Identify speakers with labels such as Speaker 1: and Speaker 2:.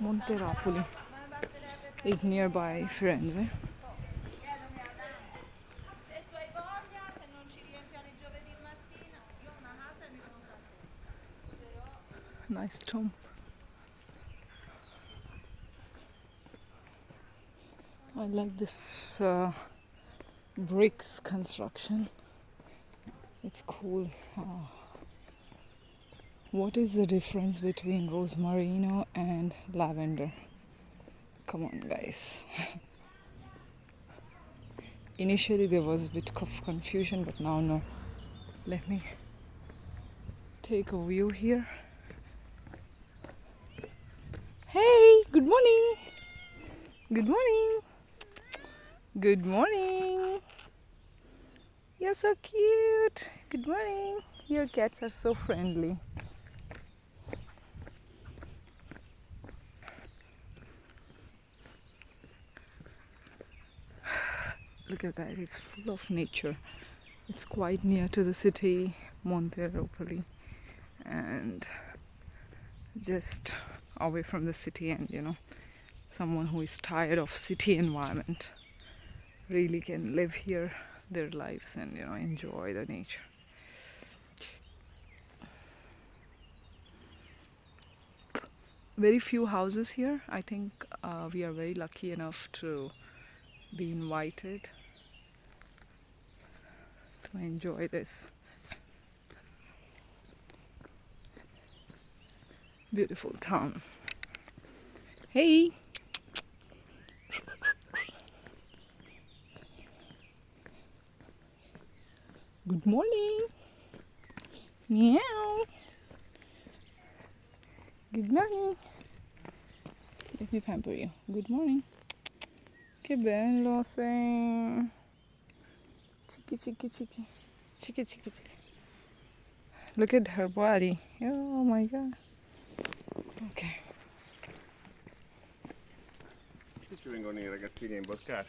Speaker 1: Monteropoli is nearby Firenze. Nice tomb. I like this bricks construction. It's cool. What is the difference between rosmarino and lavender? Come on, guys. Initially there was a bit of confusion, but now no. Let me take a view here. Hey, good morning. Good morning. Good morning. You're so cute. Good morning. Your cats are so friendly. Look at that, it's full of nature. It's quite near to the city, Monteropoli, and just away from the city, and someone who is tired of city environment really can live here their lives and enjoy the nature. Very few houses here. I think we are very lucky enough to be invited to enjoy this beautiful town. Hey! Good morning! Meow! Good morning! Let me pamper you. Good morning! Che bello sei! Chicky, chicky, chicky. Chicky, chicky, chicky. Look at her body. Oh my god. Okay.
Speaker 2: Ci vengono i ragazzini a imboscare.